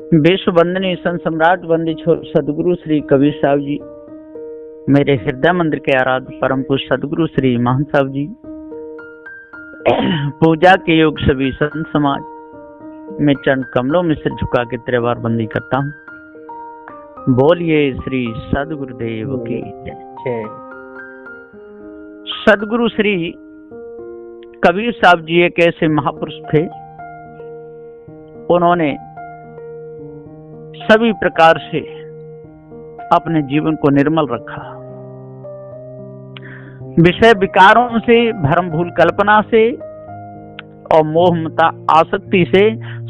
विश्व वंदनीय संत सम्राट वंदे छोर सदगुरु श्री कबीर साहब जी, मेरे हृदय मंदिर के आराध्य परम पूज्य सदगुरु श्री महंत साहब जी, पूजा के योग सभी संत समाज, मैं चरण कमलों में सिर झुका के तेरे बार बंदी करता हूँ। बोलिए श्री सदगुरुदेव की जय। सदगुरु श्री कबीर साहब जी एक ऐसे महापुरुष थे, उन्होंने सभी प्रकार से अपने जीवन को निर्मल रखा। विषय विकारों से, भ्रम भूल कल्पना से और मोह मता आसक्ति से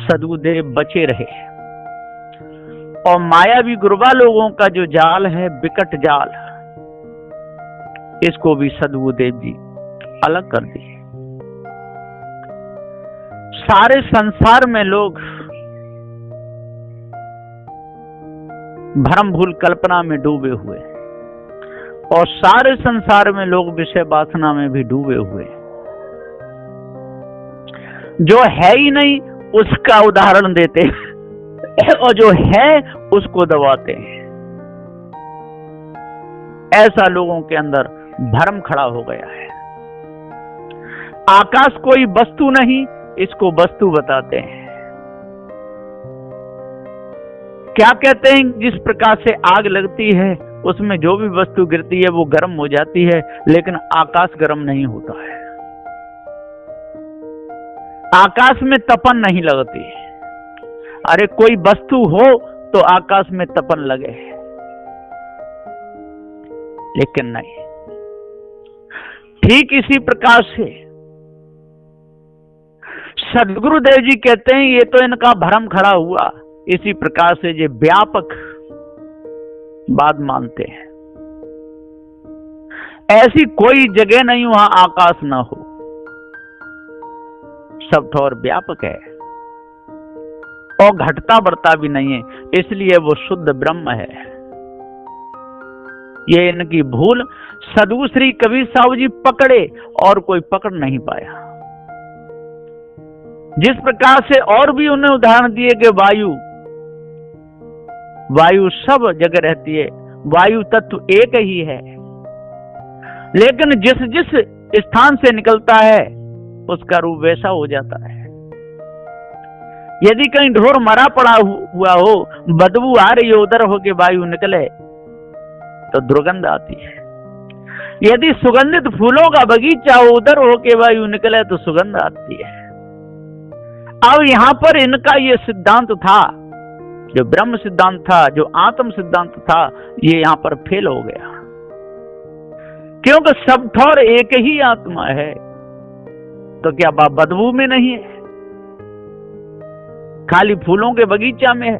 सदगुरुदेव बचे रहे। और मायावी गुरुबा लोगों का जो जाल है, विकट जाल, इसको भी सदगुरुदेव जी अलग कर दिए। सारे संसार में लोग भ्रम भूल कल्पना में डूबे हुए और सारे संसार में लोग विषय वासना में भी डूबे हुए। जो है ही नहीं उसका उदाहरण देते और जो है उसको दबाते हैं। ऐसा लोगों के अंदर भ्रम खड़ा हो गया है। आकाश कोई वस्तु नहीं, इसको वस्तु बताते हैं। क्या कहते हैं, जिस प्रकार से आग लगती है उसमें जो भी वस्तु गिरती है वो गर्म हो जाती है, लेकिन आकाश गर्म नहीं होता है। आकाश में तपन नहीं लगती। अरे कोई वस्तु हो तो आकाश में तपन लगे, लेकिन नहीं। ठीक इसी प्रकार से सदगुरुदेव जी कहते हैं, ये तो इनका भ्रम खड़ा हुआ। इसी प्रकार से ये व्यापक बात मानते हैं। ऐसी कोई जगह नहीं वहां आकाश ना हो, सब ठोर व्यापक है और घटता बढ़ता भी नहीं है, इसलिए वो शुद्ध ब्रह्म है। ये इनकी भूल सदगुरु श्री कबीर साहब जी पकड़े और कोई पकड़ नहीं पाया। जिस प्रकार से और भी उन्हें उदाहरण दिए कि वायु सब जगह रहती है, वायु तत्व एक ही है, लेकिन जिस जिस स्थान से निकलता है उसका रूप वैसा हो जाता है। यदि कहीं ढोर मरा पड़ा हुआ हो, बदबू आ रही हो, उधर होके वायु निकले तो दुर्गंध आती है। यदि सुगंधित फूलों का बगीचा हो, उधर होके वायु निकले तो सुगंध आती है। अब यहां पर इनका ये सिद्धांत था, जो ब्रह्म सिद्धांत था, जो आत्म सिद्धांत था, ये यहां पर फेल हो गया। क्योंकि सब ठोर एक ही आत्मा है, तो क्या बात बदबू में नहीं है, खाली फूलों के बगीचा में है।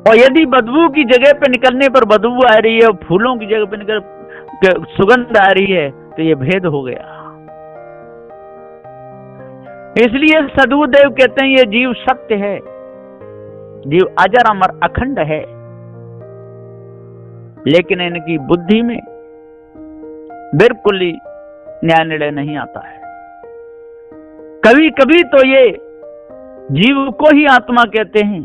और यदि बदबू की जगह पे निकलने पर बदबू आ रही है और फूलों की जगह पे निकल सुगंध आ रही है, तो ये भेद हो गया। इसलिए सदगुरुदेव कहते हैं, ये जीव सत्य है, जीव अजर अमर अखंड है, लेकिन इनकी बुद्धि में बिल्कुल ही न्याय निर्णय नहीं आता है। कभी कभी तो ये जीव को ही आत्मा कहते हैं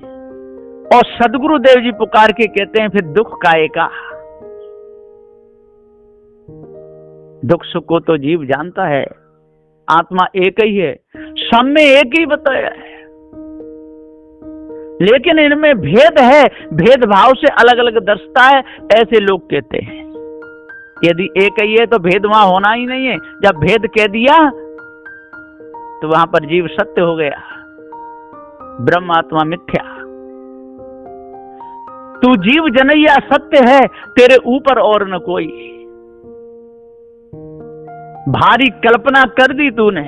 और सदगुरुदेव जी पुकार के कहते हैं, फिर दुख काएगा। दुख सुख को तो जीव जानता है, आत्मा एक ही है, सब में एक ही बताया है, लेकिन इनमें भेद है, भेदभाव से अलग अलग दर्शता है, ऐसे लोग कहते हैं। यदि एक ही है तो भेद वहां होना ही नहीं है। जब भेद कह दिया तो वहां पर जीव सत्य हो गया, ब्रह्म आत्मा मिथ्या। तू जीव जनैया सत्य है, तेरे ऊपर और न कोई। भारी कल्पना कर दी तूने,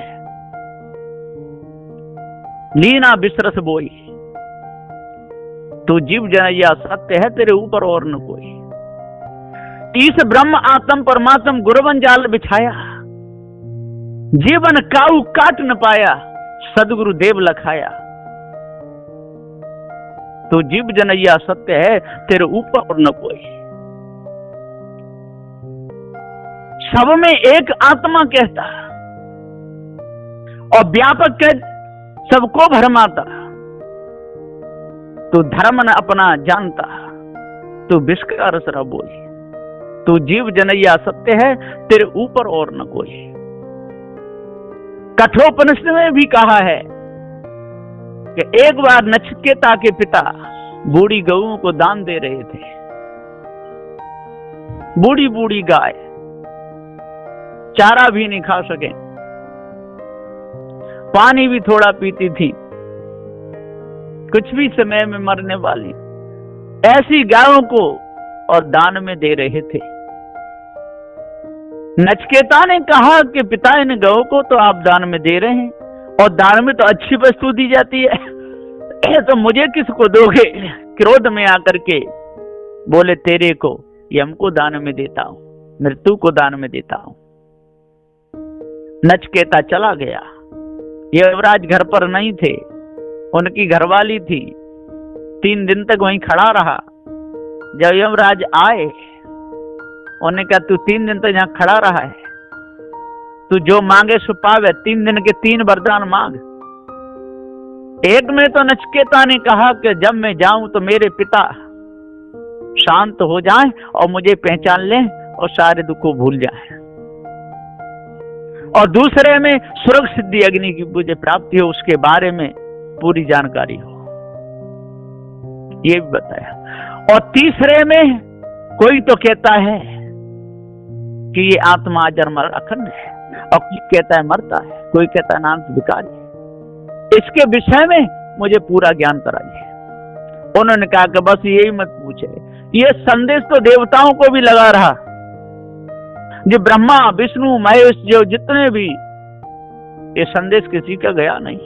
लीना बिसरस बोई। तू जीव जनैया सत्य है, तेरे ऊपर और न कोई। इस ब्रह्म आत्म परमात्म गुरुवन जाल बिछाया, जीवन काऊ काट न पाया, सदगुरु देव लखाया। तू जीव जनैया सत्य है, तेरे ऊपर और न कोई। सब में एक आत्मा कहता और व्यापक कह सबको भरमाता। तू धर्म न अपना जानता, तू विष का रस रह बोई, तू जीव जनैया सत्य है, तेरे ऊपर और न कोई। कठोपनिषद में भी कहा है कि एक बार नचिकेता के पिता बूढ़ी गऊओं को दान दे रहे थे। बूढ़ी बूढ़ी गाय चारा भी नहीं खा सके, पानी भी थोड़ा पीती थी, कुछ भी समय में मरने वाली ऐसी गायों को और दान में दे रहे थे। नचिकेता ने कहा कि पिता, इन गौ को तो आप दान में दे रहे हैं और दान में तो अच्छी वस्तु दी जाती है, तो मुझे किसको दोगे? क्रोध में आकर के बोले, तेरे को, यम को दान में देता हूं, मृत्यु को दान में देता हूं। नचिकेता चला गया। यमराज घर पर नहीं थे, उनकी घरवाली थी। 3 दिन तक वहीं खड़ा रहा। जब यमराज आए, उन्होंने कहा, तू 3 दिन तक यहां खड़ा रहा है, तू जो मांगे सो पावे, 3 दिन के 3 वरदान मांग। एक में तो नचिकेता ने कहा कि जब मैं जाऊं तो मेरे पिता शांत हो जाएं और मुझे पहचान लें और सारे दुख को भूल जाएं। और दूसरे में स्वर्ग सिद्धि अग्नि की मुझे प्राप्ति हो, उसके बारे में पूरी जानकारी हो, ये भी बताया। और तीसरे में कोई तो कहता है कि ये आत्मा अजर मर अखंड है, और कोई कहता है मरता है, कोई कहता है नाम विकारी। इसके विषय में मुझे पूरा ज्ञान कराइए। उन्होंने कहा कि बस यही मत पूछे, ये संदेश तो देवताओं को भी लगा रहा, जो ब्रह्मा विष्णु महेश जो जितने भी, ये संदेश किसी का गया नहीं,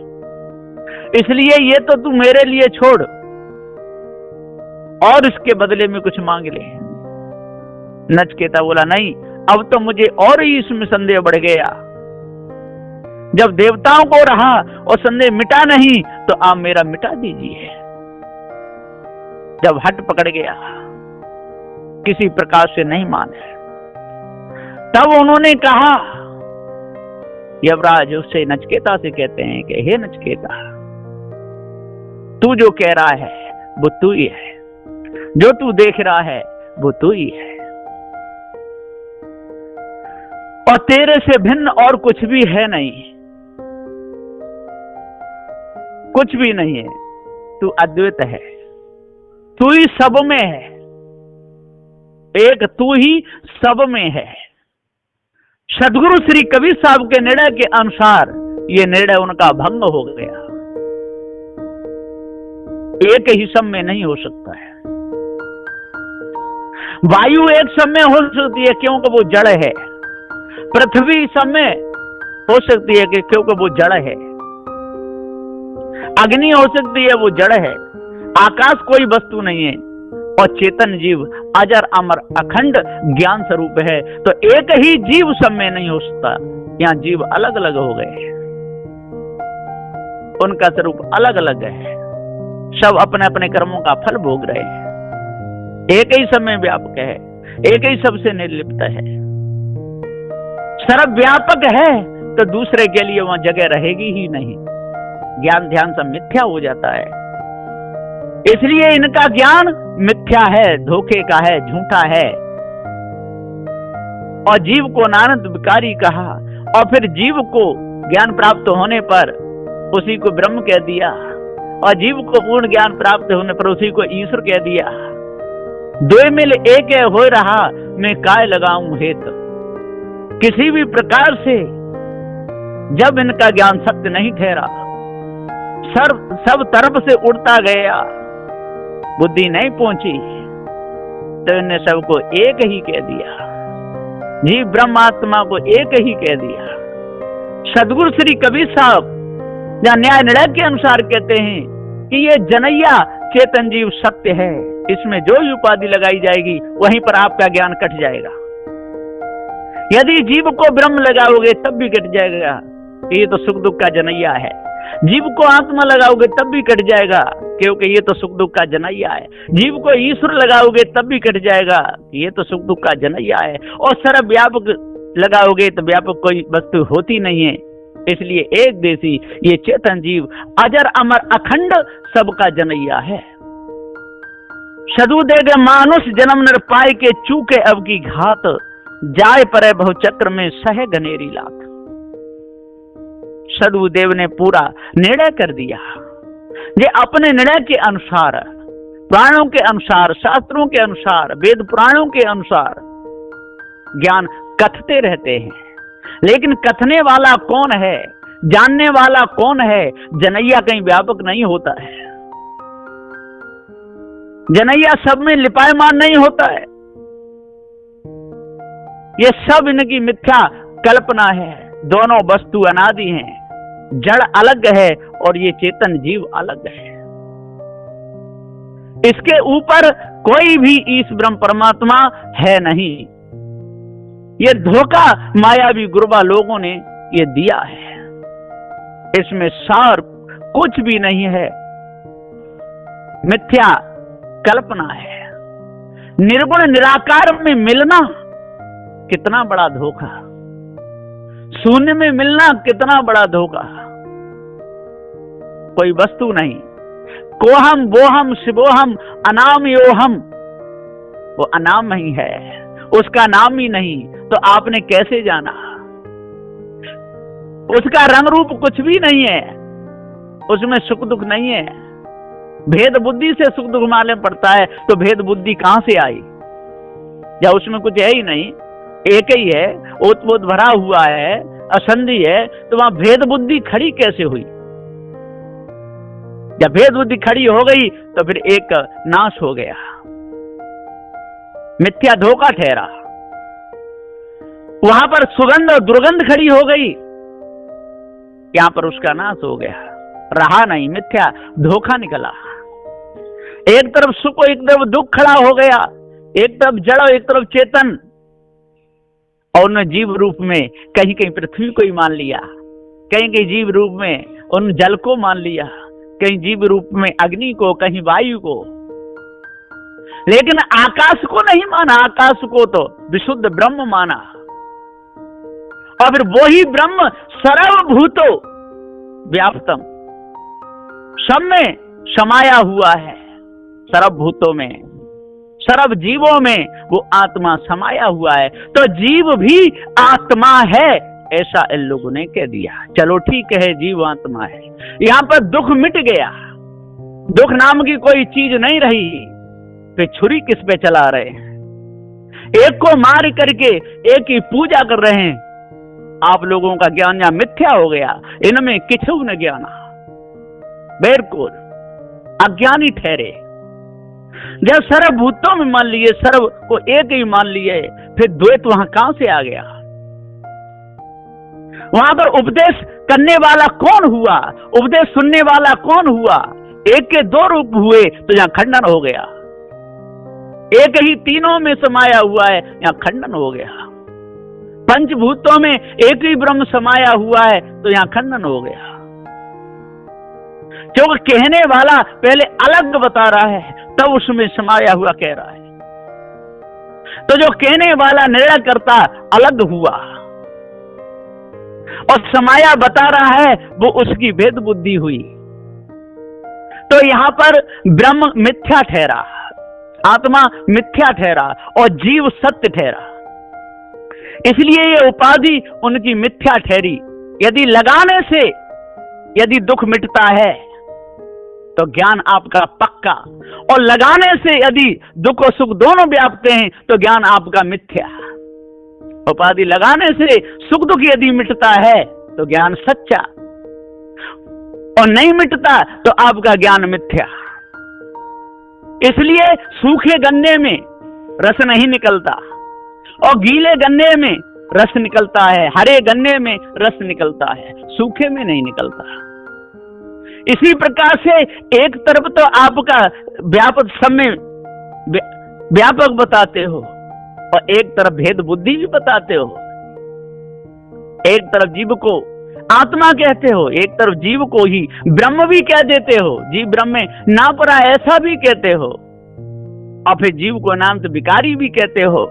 इसलिए ये तो तू मेरे लिए छोड़ और इसके बदले में कुछ मांग ले। नचिकेता बोला, नहीं, अब तो मुझे और ही इसमें संदेह बढ़ गया। जब देवताओं को रहा और संदेह मिटा नहीं, तो आप मेरा मिटा दीजिए। जब हट पकड़ गया, किसी प्रकार से नहीं माने, तब उन्होंने कहा, यमराज उससे नचिकेता से कहते हैं कि हे नचिकेता, तू जो कह रहा है वो तू ही है, जो तू देख रहा है वो तू ही है, और तेरे से भिन्न और कुछ भी है नहीं, कुछ भी नहीं है, तू अद्वैत है, तू ही सब में है, एक तू ही सब में है। सदगुरु श्री कबीर साहब के निर्णय के अनुसार ये निर्णय उनका भंग हो गया। एक ही सब में नहीं हो सकता है। वायु एक सब में हो सकती है क्योंकि वो जड़ है, पृथ्वी सब में हो सकती है क्योंकि वो जड़ है, अग्नि हो सकती है, वो जड़ है, आकाश कोई वस्तु नहीं है, और चेतन जीव अजर अमर अखंड ज्ञान स्वरूप है। तो एक ही जीव सब में नहीं हो सकता, यहाँ जीव अलग अलग हो गए, उनका स्वरूप अलग अलग है, सब अपने अपने कर्मों का फल भोग रहे हैं। एक ही समय व्यापक है, एक ही सबसे निर्लिप्त है, सर्वव्यापक है, तो दूसरे के लिए वहां जगह रहेगी ही नहीं। ज्ञान ध्यान सब मिथ्या हो जाता है, इसलिए इनका ज्ञान मिथ्या है, धोखे का है, झूठा है। और जीव को नानद विकारी कहा, और फिर जीव को ज्ञान प्राप्त होने पर उसी को ब्रह्म कह दिया, और जीव को पूर्ण ज्ञान प्राप्त होने पर उसी को ईश्वर कह दिया। दो मिल एक हो रहा, मैं काय लगाऊं हेत। किसी भी प्रकार से जब इनका ज्ञान सत्य नहीं ठहरा, सब तरफ से उड़ता गया, बुद्धि नहीं पहुंची, तो इन्हें सबको एक ही कह दिया, जीव ब्रह्मात्मा को एक ही कह दिया। सदगुरु श्री कबीर साहब या न्याय निर्णय के अनुसार कहते हैं कि ये जनैया चेतन जीव सत्य है, इसमें जो भी उपाधि लगाई जाएगी वहीं पर आपका ज्ञान कट जाएगा। यदि जीव को ब्रह्म लगाओगे तब भी कट जाएगा, ये तो सुख दुख का जनैया है। जीव को आत्मा लगाओगे तब भी कट जाएगा, क्योंकि ये तो सुख दुख का जनैया है। जीव को ईश्वर लगाओगे तब भी कट जाएगा, ये तो सुख दुख का जनैया है। और सर्व व्यापक लगाओगे तो व्यापक कोई वस्तु होती नहीं है, इसलिए एक देशी ये चेतन जीव अजर अमर अखंड सबका जनैया है। सदु देगे मानुष जन्म नर पाए के चूके अब की घात, जाए परे बहुचक्र में सहे घनेरी लात। सदुदेव ने पूरा निर्णय कर दिया। ये अपने निर्णय के अनुसार, पुराणों के अनुसार, शास्त्रों के अनुसार, वेद पुराणों के अनुसार ज्ञान कथते रहते हैं, लेकिन कथने वाला कौन है, जानने वाला कौन है? जनैया कहीं व्यापक नहीं होता है, जनैया सब में लिपायमान नहीं होता है। ये सब इनकी मिथ्या कल्पना है। दोनों वस्तु अनादि हैं, जड़ अलग है और ये चेतन जीव अलग है। इसके ऊपर कोई भी ईश ब्रह्म परमात्मा है नहीं। ये धोखा मायावी गुरबा लोगों ने ये दिया है, इसमें सार कुछ भी नहीं है, मिथ्या कल्पना है। निर्गुण निराकार में मिलना कितना बड़ा धोखा, शून्य में मिलना कितना बड़ा धोखा। कोई वस्तु नहीं, कोहम बोहम शिवोहम अनाम योहम, वो अनाम ही है, उसका नाम ही नहीं, तो आपने कैसे जाना? उसका रंग रूप कुछ भी नहीं है, उसमें सुख दुख नहीं है। भेद बुद्धि से सुख दुख मालूम पड़ता है, तो भेद बुद्धि कहां से आई? या उसमें कुछ है ही नहीं, एक ही है, ओतपोत भरा हुआ है, असंधि है, तो वहां भेद बुद्धि खड़ी कैसे हुई? जब भेद बुद्धि खड़ी हो गई तो फिर एक नाश हो गया, मिथ्या धोखा ठहरा। वहां पर सुगंध और दुर्गंध खड़ी हो गई, यहां पर उसका नाश हो गया, रहा नहीं, मिथ्या धोखा निकला। एक तरफ सुख एक तरफ दुख खड़ा हो गया, एक तरफ जड़ एक तरफ चेतन, और उन जीव रूप में कहीं कहीं पृथ्वी को ही मान लिया, कहीं कहीं जीव रूप में उन जल को मान लिया, कहीं जीव रूप में अग्नि को, कहीं वायु को, लेकिन आकाश को नहीं माना। आकाश को तो विशुद्ध ब्रह्म माना, और फिर वही ब्रह्म सर्वभूतो व्याप्तम, सब में समाया हुआ है, सर्वभूतों में, सर्व जीवों में वो आत्मा समाया हुआ है। तो जीव भी आत्मा है, ऐसा इन लोगों ने कह दिया। चलो ठीक है, जीव आत्मा है। यहां पर दुख मिट गया, दुख नाम की कोई चीज नहीं रही। फिर छुरी किस पे चला रहे हैं? एक को मार करके एक की पूजा कर रहे हैं। आप लोगों का ज्ञान यहां मिथ्या हो गया, इनमें किछु न ज्ञाना, बिल्कुल अज्ञानी ठहरे। जब सर्वभूतों में मान लिए, सर्व को एक ही मान लिए, फिर द्वैत वहां कहां से आ गया? वहां पर उपदेश करने वाला कौन हुआ? उपदेश सुनने वाला कौन हुआ? एक के दो रूप हुए तो यहां खंडन हो गया। एक ही तीनों में समाया हुआ है, यहां खंडन हो गया। पंचभूतों में एक ही ब्रह्म समाया हुआ है, तो यहां खंडन हो गया। क्योंकि कहने वाला पहले अलग बता रहा है, तब उसमें समाया हुआ कह रहा है। तो जो कहने वाला निर्णय करता अलग हुआ, और समाया बता रहा है, वो उसकी भेद बुद्धि हुई। तो यहां पर ब्रह्म मिथ्या ठहरा, आत्मा मिथ्या ठहरा, और जीव सत्य ठहरा। इसलिए ये उपाधि उनकी मिथ्या ठहरी। यदि लगाने से यदि दुख मिटता है तो ज्ञान आपका पक्का, और लगाने से यदि दुख और सुख दोनों व्यापते हैं तो ज्ञान आपका मिथ्या। उपाधि लगाने से सुख दुख यदि मिटता है तो ज्ञान सच्चा, और नहीं मिटता तो आपका ज्ञान मिथ्या। इसलिए सूखे गन्ने में रस नहीं निकलता, और गीले गन्ने में रस निकलता है, हरे गन्ने में रस निकलता है, सूखे में नहीं निकलता। इसी प्रकार से एक तरफ तो आपका व्यापक समय व्यापक बताते हो, और एक तरफ भेद बुद्धि भी बताते हो। एक तरफ जीव को आत्मा कहते हो, एक तरफ जीव को ही ब्रह्म भी कह देते हो, जीव ब्रह्म में ना पड़ा ऐसा भी कहते हो, और फिर जीव को नाम तो विकारी भी कहते हो,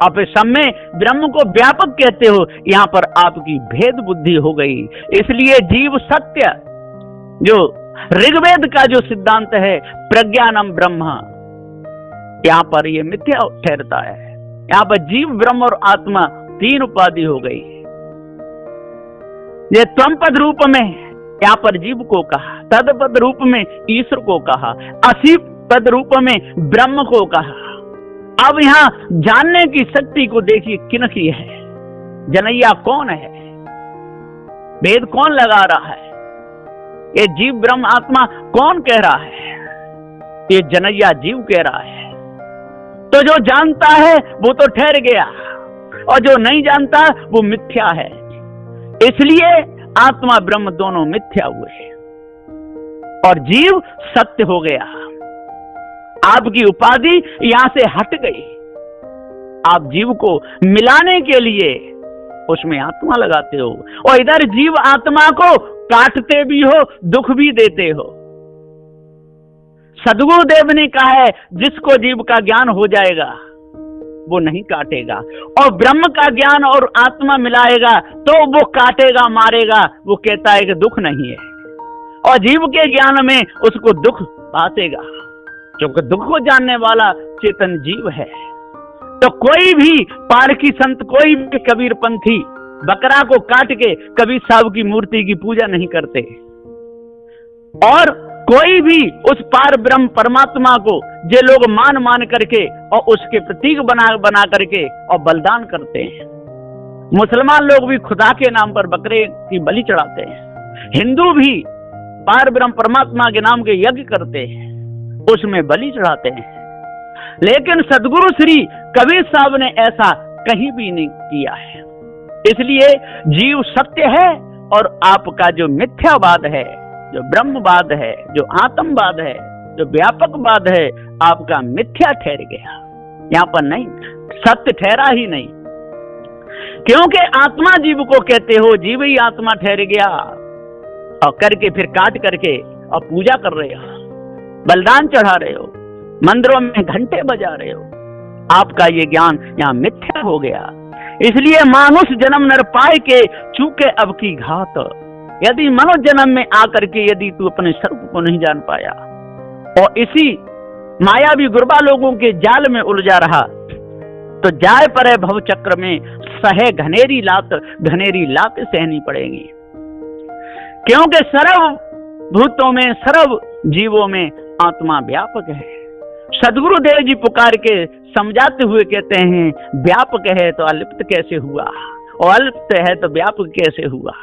और फिर सब में ब्रह्म को व्यापक कहते हो। यहां पर आपकी भेद बुद्धि हो गई। इसलिए जीव सत्य जो ऋग्वेद का जो सिद्धांत है प्रज्ञानम ब्रह्म, यहाँ पर ये मिथ्या ठहरता है। यहाँ पर जीव, ब्रह्म और आत्मा तीन उपाधि हो गई। ये त्वम पद रूप में यहाँ पर जीव को कहा, तद पद रूप में ईश्वर को कहा, असी पद रूप में ब्रह्म को कहा। अब यहाँ जानने की शक्ति को देखिए किनकी है, जनैया कौन है, भेद कौन लगा रहा है, ये जीव ब्रह्म आत्मा कौन कह रहा है, ये जनैया जीव कह रहा है। तो जो जानता है वो तो ठहर गया, और जो नहीं जानता वो मिथ्या है। इसलिए आत्मा ब्रह्म दोनों मिथ्या हुए और जीव सत्य हो गया। आपकी उपाधि यहां से हट गई। आप जीव को मिलाने के लिए उसमें आत्मा लगाते हो, और इधर जीव आत्मा को काटते भी हो, दुख भी देते हो। सदगुरुदेव ने कहा है जिसको जीव का ज्ञान हो जाएगा वो नहीं काटेगा, और ब्रह्म का ज्ञान और आत्मा मिलाएगा तो वो काटेगा, मारेगा। वो कहता है कि दुख नहीं है, और जीव के ज्ञान में उसको दुख बांटेगा, क्योंकि दुख को जानने वाला चेतन जीव है। तो कोई भी पारकी संत, कोई भी कबीर पंथी बकरा को काट के कबीर साहब की मूर्ति की पूजा नहीं करते, और कोई भी उस पार ब्रह्म परमात्मा को जो लोग मान करके और उसके प्रतीक बना करके और बलिदान करते हैं। मुसलमान लोग भी खुदा के नाम पर बकरे की बलि चढ़ाते हैं, हिंदू भी पार ब्रह्म परमात्मा के नाम के यज्ञ करते हैं, उसमें बलि चढ़ाते हैं। लेकिन सदगुरु श्री कबीर साहब ने ऐसा कहीं भी नहीं किया है। इसलिए जीव सत्य है, और आपका जो मिथ्यावाद है, जो ब्रह्मवाद है, जो आत्मवाद है, जो व्यापकवाद है, आपका मिथ्या ठहर गया। यहाँ पर नहीं, सत्य ठहरा ही नहीं, क्योंकि आत्मा जीव को कहते हो, जीव ही आत्मा ठहर गया, और करके फिर काट करके और पूजा कर रहे हो, बलिदान चढ़ा रहे हो, मंदिरों में घंटे बजा रहे हो। आपका ये ज्ञान यहाँ मिथ्या हो गया। इसलिए मानुष जन्म नर पाए के चूके अब की घात। यदि मनुष्य जन्म में आकर के यदि तू अपने स्वरूप को नहीं जान पाया और इसी मायावी गुरबा लोगों के जाल में उलझा रहा, तो जाए पर भव चक्र में सहे घनेरी लात सहनी पड़ेगी। क्योंकि सर्व भूतों में, सर्व जीवों में आत्मा व्यापक है। सदगुरुदेव जी पुकार के समझाते हुए कहते हैं, व्यापक है तो अलिप्त कैसे हुआ, और अलिप्त है तो व्यापक कैसे हुआ,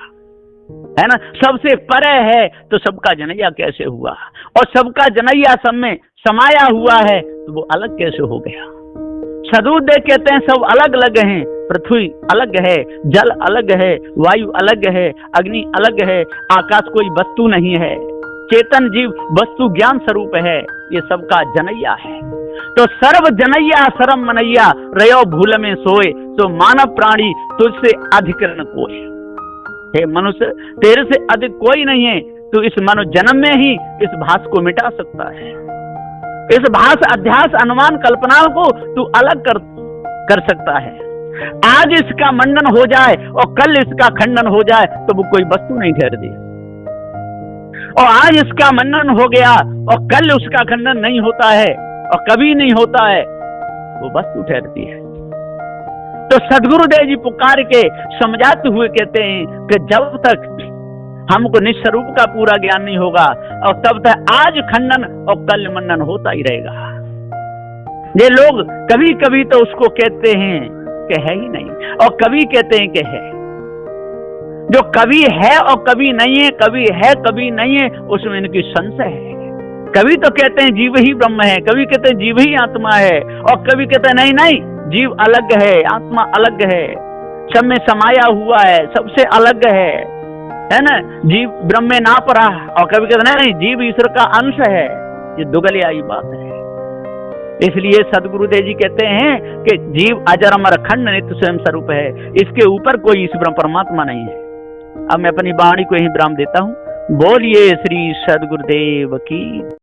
है ना। सबसे परे है तो सबका जनैया कैसे हुआ, और सबका जनैया सब में समाया हुआ है तो वो अलग कैसे हो गया। सदगुरुदेव कहते हैं सब अलग अलग हैं, पृथ्वी अलग है, जल अलग है, वायु अलग है, अग्नि अलग है, आकाश कोई वस्तु नहीं है, चेतन जीव वस्तु ज्ञान स्वरूप है, ये सबका जनैया है। तो सर्व जनैया सरम मनैया रयो भूल में सोए, तो मानव प्राणी तुझसे अधिक न कोई। हे मनुष्य, तेरे से अधिक कोई नहीं है। तू इस मनुष्य जन्म में ही इस भास को मिटा सकता है। इस भास, अध्यास, अनुमान, कल्पनाओं को तू अलग कर सकता है। आज इसका मंडन हो जाए और कल इसका खंडन हो जाए तो वो कोई वस्तु नहीं ठहरती, और आज इसका मंडन हो गया और कल उसका खंडन नहीं होता है और कभी नहीं होता है, वो वस्तु ठहरती है। तो सदगुरुदेव जी पुकार के समझाते हुए कहते हैं कि जब तक हमको निस्वरूप का पूरा ज्ञान नहीं होगा, और तब तक आज खंडन और कल मंडन होता ही रहेगा। ये लोग कभी कभी तो उसको कहते हैं कि है ही नहीं, और कभी कहते हैं कि है। जो कभी है और कभी नहीं है, कभी है कभी नहीं है, उसमें इनकी संशय है। कभी तो कहते हैं जीव ही ब्रह्म है, कभी कहते हैं जीव ही आत्मा है, और कभी कहते हैं नहीं नहीं, जीव अलग है, आत्मा अलग है, सब में समाया हुआ है, सबसे अलग है ना। जीव ब्रह्म में ना पड़ा, और कभी कहते नहीं जीव ईश्वर का अंश है। ये दुगलियाई बात है। इसलिए सदगुरुदेव जी कहते हैं कि जीव अजर अमर अखंड नित्य स्वयं स्वरूप है, इसके ऊपर कोई ईश्वर परमात्मा नहीं है। अब मैं अपनी वाणी को यही विराम देता हूँ। बोलिए श्री सदगुरुदेव की।